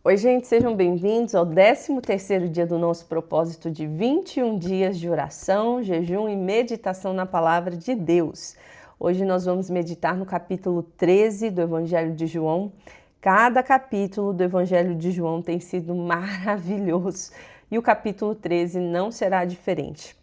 Oi, gente, sejam bem-vindos ao 13º dia do nosso propósito de 21 dias de oração, jejum e meditação na Palavra de Deus. Hoje nós vamos meditar no capítulo 13 do Evangelho de João. Cada capítulo do Evangelho de João tem sido maravilhoso e o capítulo 13 não será diferente.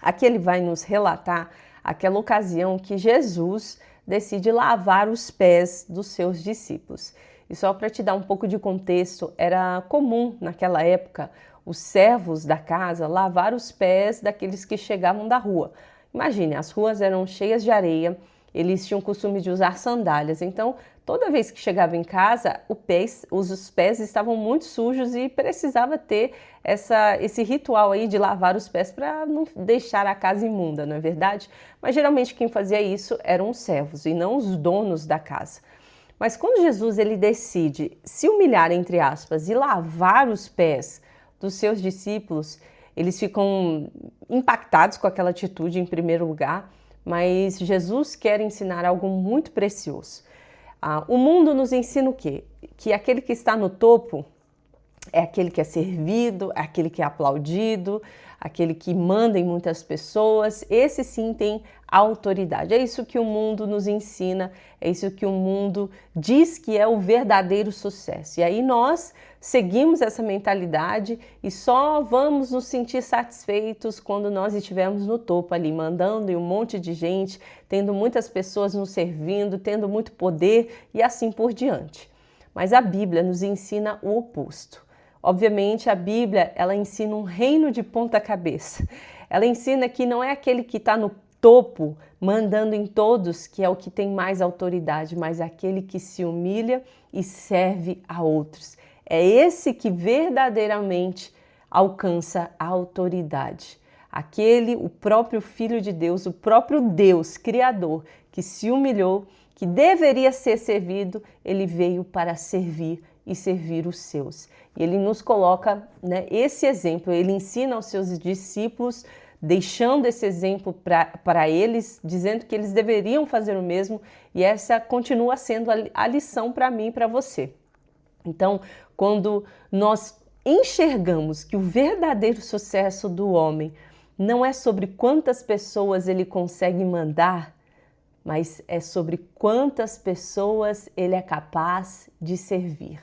Aqui ele vai nos relatar aquela ocasião que Jesus decide lavar os pés dos seus discípulos. E só para te dar um pouco de contexto, era comum naquela época os servos da casa lavar os pés daqueles que chegavam da rua. Imagine, as ruas eram cheias de areia, eles tinham o costume de usar sandálias, então toda vez que chegava em casa, os pés estavam muito sujos e precisava ter esse ritual aí de lavar os pés para não deixar a casa imunda, não é verdade? Mas geralmente quem fazia isso eram os servos e não os donos da casa. Mas quando Jesus ele decide se humilhar, entre aspas, e lavar os pés dos seus discípulos, eles ficam impactados com aquela atitude em primeiro lugar, mas Jesus quer ensinar algo muito precioso. O mundo nos ensina o quê? Que aquele que está no topo é aquele que é servido, é aquele que é aplaudido, aquele que manda em muitas pessoas. Esse sim tem autoridade. É isso que o mundo nos ensina, é isso que o mundo diz que é o verdadeiro sucesso. E aí nós seguimos essa mentalidade e só vamos nos sentir satisfeitos quando nós estivermos no topo ali, mandando em um monte de gente, tendo muitas pessoas nos servindo, tendo muito poder e assim por diante. Mas a Bíblia nos ensina o oposto. Obviamente, a Bíblia, ela ensina um reino de ponta cabeça. Ela ensina que não é aquele que está no topo, mandando em todos, que é o que tem mais autoridade, mas aquele que se humilha e serve a outros. É esse que verdadeiramente alcança a autoridade. O próprio Filho de Deus, o próprio Deus Criador, que se humilhou, que deveria ser servido, ele veio para servir e servir os seus. E ele nos coloca, esse exemplo, ele ensina aos seus discípulos, deixando esse exemplo para eles, dizendo que eles deveriam fazer o mesmo, e essa continua sendo a lição para mim e para você. Então, quando nós enxergamos que o verdadeiro sucesso do homem não é sobre quantas pessoas ele consegue mandar, mas é sobre quantas pessoas ele é capaz de servir.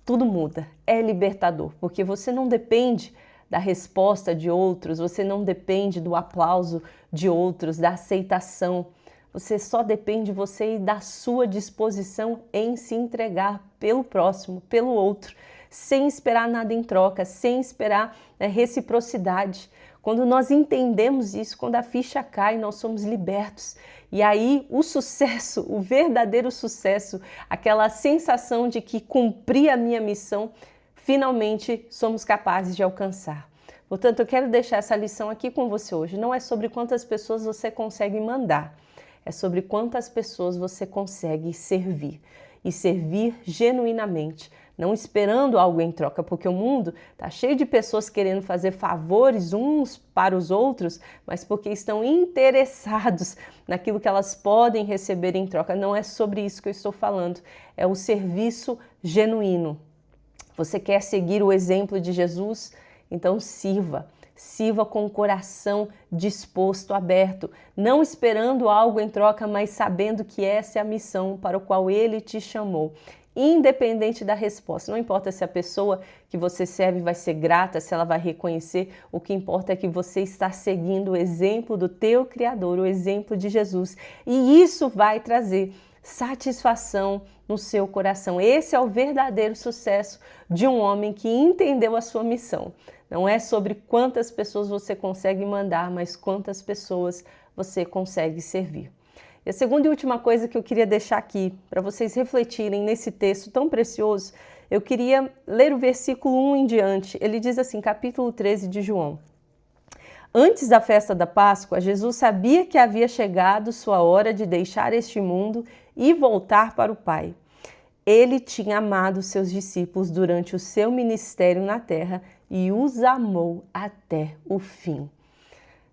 Tudo muda, é libertador, porque você não depende da resposta de outros, você não depende do aplauso de outros, da aceitação. Você só depende de você e da sua disposição em se entregar pelo próximo, pelo outro, sem esperar nada em troca, sem esperar reciprocidade. Quando nós entendemos isso, quando a ficha cai, nós somos libertos. E aí o sucesso, o verdadeiro sucesso, aquela sensação de que cumpri a minha missão, finalmente somos capazes de alcançar. Portanto, eu quero deixar essa lição aqui com você hoje. Não é sobre quantas pessoas você consegue mandar, é sobre quantas pessoas você consegue servir. E servir genuinamente, não esperando algo em troca, porque o mundo está cheio de pessoas querendo fazer favores uns para os outros, mas porque estão interessados naquilo que elas podem receber em troca. Não é sobre isso que eu estou falando, é o serviço genuíno. Você quer seguir o exemplo de Jesus? Então sirva. Sirva com o coração disposto, aberto, não esperando algo em troca, mas sabendo que essa é a missão para a qual Ele te chamou. Independente da resposta, não importa se a pessoa que você serve vai ser grata, se ela vai reconhecer, o que importa é que você está seguindo o exemplo do teu Criador, o exemplo de Jesus, e isso vai trazer satisfação no seu coração. Esse é o verdadeiro sucesso de um homem que entendeu a sua missão. Não é sobre quantas pessoas você consegue mandar, mas quantas pessoas você consegue servir. E a segunda e última coisa que eu queria deixar aqui, para vocês refletirem nesse texto tão precioso, eu queria ler o versículo 1 em diante. Ele diz assim, capítulo 13 de João. Antes da festa da Páscoa, Jesus sabia que havia chegado sua hora de deixar este mundo e voltar para o Pai. Ele tinha amado seus discípulos durante o seu ministério na terra e os amou até o fim.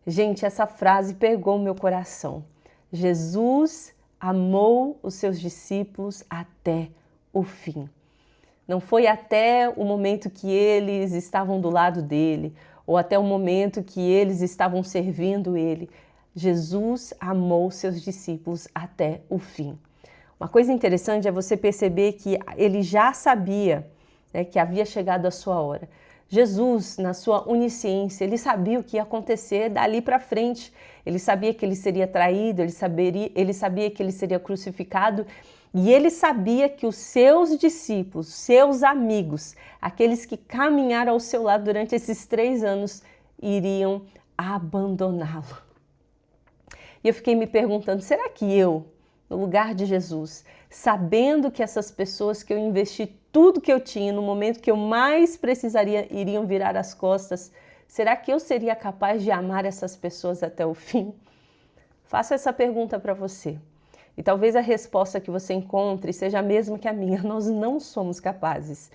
Gente, essa frase pegou meu coração. Jesus amou os seus discípulos até o fim. Não foi até o momento que eles estavam do lado dele, ou até o momento que eles estavam servindo ele. Jesus amou seus discípulos até o fim. Uma coisa interessante é você perceber que ele já sabia, né, que havia chegado a sua hora. Jesus, na sua onisciência, ele sabia o que ia acontecer dali para frente. Ele sabia que ele seria traído, ele sabia que ele seria crucificado, e ele sabia que os seus discípulos, seus amigos, aqueles que caminharam ao seu lado durante esses 3 anos, iriam abandoná-lo. E eu fiquei me perguntando, será que eu, no lugar de Jesus, sabendo que essas pessoas que eu investi tudo que eu tinha no momento que eu mais precisaria iriam virar as costas, será que eu seria capaz de amar essas pessoas até o fim? Faço essa pergunta para você. E talvez a resposta que você encontre seja a mesma que a minha. Nós não somos capazes.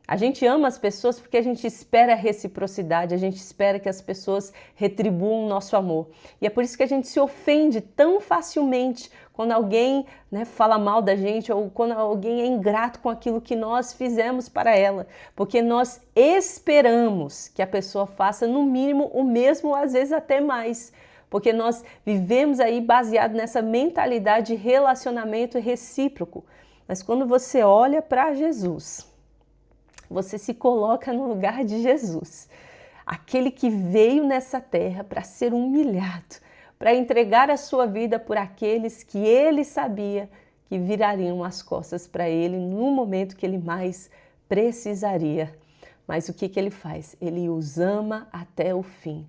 A gente ama as pessoas porque a gente espera reciprocidade, a gente espera que as pessoas retribuam o nosso amor. E é por isso que a gente se ofende tão facilmente quando alguém, né, fala mal da gente ou quando alguém é ingrato com aquilo que nós fizemos para ela. Porque nós esperamos que a pessoa faça no mínimo o mesmo, às vezes até mais. Porque nós vivemos aí baseado nessa mentalidade de relacionamento recíproco. Mas quando você olha para Jesus, você se coloca no lugar de Jesus, aquele que veio nessa terra para ser humilhado, para entregar a sua vida por aqueles que ele sabia que virariam as costas para ele no momento que ele mais precisaria. Mas o que ele faz? Ele os ama até o fim.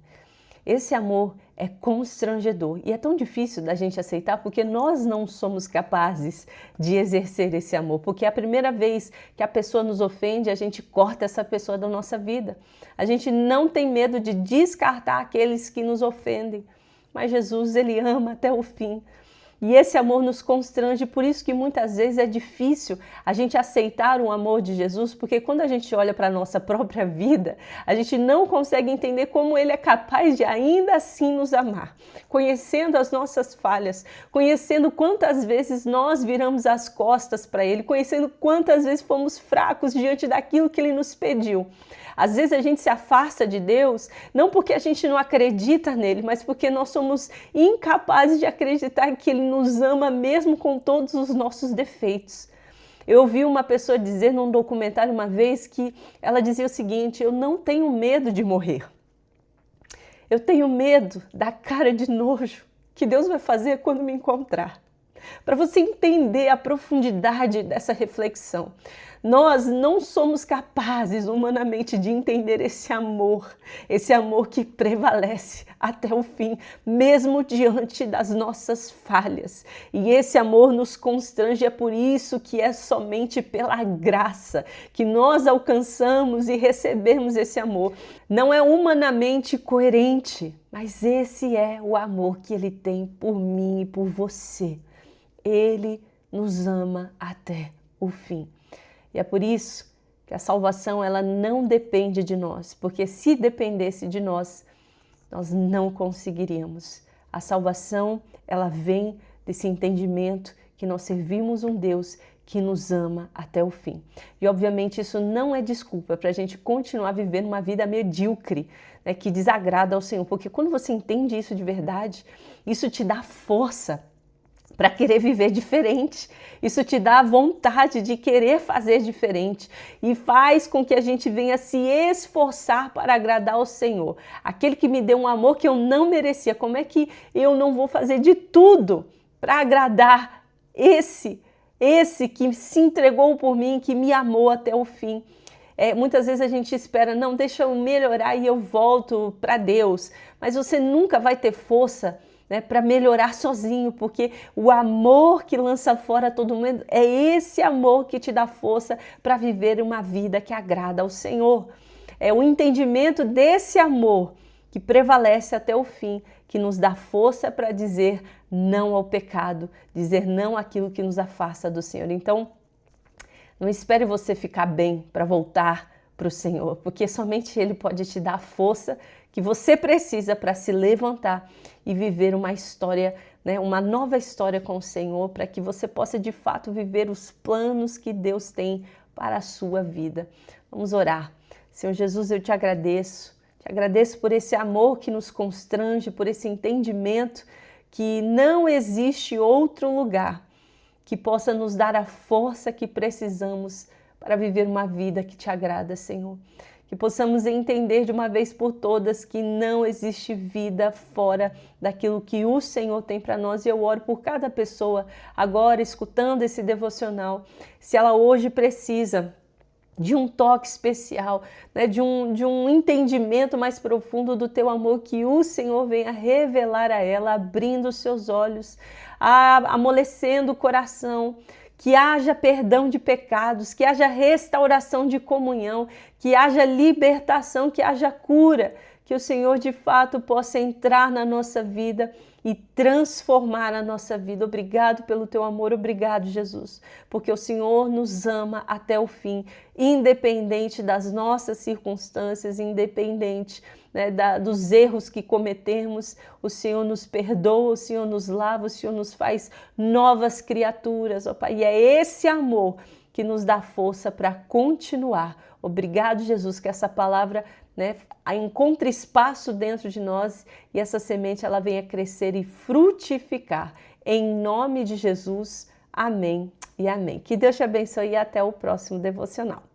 Esse amor é constrangedor e é tão difícil da gente aceitar porque nós não somos capazes de exercer esse amor. Porque a primeira vez que a pessoa nos ofende, a gente corta essa pessoa da nossa vida. A gente não tem medo de descartar aqueles que nos ofendem. Mas Jesus, ele ama até o fim. E esse amor nos constrange, por isso que muitas vezes é difícil a gente aceitar o amor de Jesus, porque quando a gente olha para a nossa própria vida, a gente não consegue entender como ele é capaz de ainda assim nos amar, conhecendo as nossas falhas, conhecendo quantas vezes nós viramos as costas para ele, conhecendo quantas vezes fomos fracos diante daquilo que ele nos pediu. Às vezes a gente se afasta de Deus, não porque a gente não acredita nele, mas porque nós somos incapazes de acreditar que ele nos ama mesmo com todos os nossos defeitos. Eu ouvi uma pessoa dizer num documentário uma vez que ela dizia o seguinte: eu não tenho medo de morrer. Eu tenho medo da cara de nojo que Deus vai fazer quando me encontrar. Para você entender a profundidade dessa reflexão, nós não somos capazes humanamente de entender esse amor que prevalece até o fim, mesmo diante das nossas falhas. E esse amor nos constrange, é por isso que é somente pela graça que nós alcançamos e recebemos esse amor. Não é humanamente coerente, mas esse é o amor que ele tem por mim e por você. Ele nos ama até o fim. E é por isso que a salvação ela não depende de nós, porque se dependesse de nós, nós não conseguiríamos. A salvação ela vem desse entendimento que nós servimos um Deus que nos ama até o fim. E obviamente isso não é desculpa para a gente continuar vivendo uma vida medíocre, né, que desagrada ao Senhor, porque quando você entende isso de verdade, isso te dá força para querer viver diferente. Isso te dá a vontade de querer fazer diferente e faz com que a gente venha se esforçar para agradar ao Senhor. Aquele que me deu um amor que eu não merecia, como é que eu não vou fazer de tudo para agradar esse que se entregou por mim, que me amou até o fim? Muitas vezes a gente espera, não, deixa eu melhorar e eu volto para Deus, mas você nunca vai ter força, né, para melhorar sozinho, porque o amor que lança fora todo mundo é esse amor que te dá força para viver uma vida que agrada ao Senhor. É o entendimento desse amor que prevalece até o fim, que nos dá força para dizer não ao pecado, dizer não àquilo que nos afasta do Senhor. Então, não espere você ficar bem para voltar para o Senhor, porque somente Ele pode te dar a força que você precisa para se levantar e viver uma história, né, uma nova história com o Senhor, para que você possa de fato viver os planos que Deus tem para a sua vida. Vamos orar. Senhor Jesus, eu te agradeço por esse amor que nos constrange, por esse entendimento que não existe outro lugar que possa nos dar a força que precisamos para viver uma vida que te agrada, Senhor. Que possamos entender de uma vez por todas que não existe vida fora daquilo que o Senhor tem para nós. E eu oro por cada pessoa agora escutando esse devocional, se ela hoje precisa de um toque especial, né? de um entendimento mais profundo do teu amor, que o Senhor venha revelar a ela, abrindo os seus olhos, amolecendo o coração, que haja perdão de pecados, que haja restauração de comunhão, que haja libertação, que haja cura, que o Senhor de fato possa entrar na nossa vida e transformar a nossa vida. Obrigado pelo teu amor, obrigado, Jesus, porque o Senhor nos ama até o fim, independente das nossas circunstâncias, independente, né, dos erros que cometemos. O Senhor nos perdoa, o Senhor nos lava, o Senhor nos faz novas criaturas, ó Pai, e é esse amor que nos dá força para continuar. Obrigado, Jesus, que essa palavra, né, encontre espaço dentro de nós e essa semente ela venha crescer e frutificar. Em nome de Jesus, amém e amém. Que Deus te abençoe e até o próximo devocional.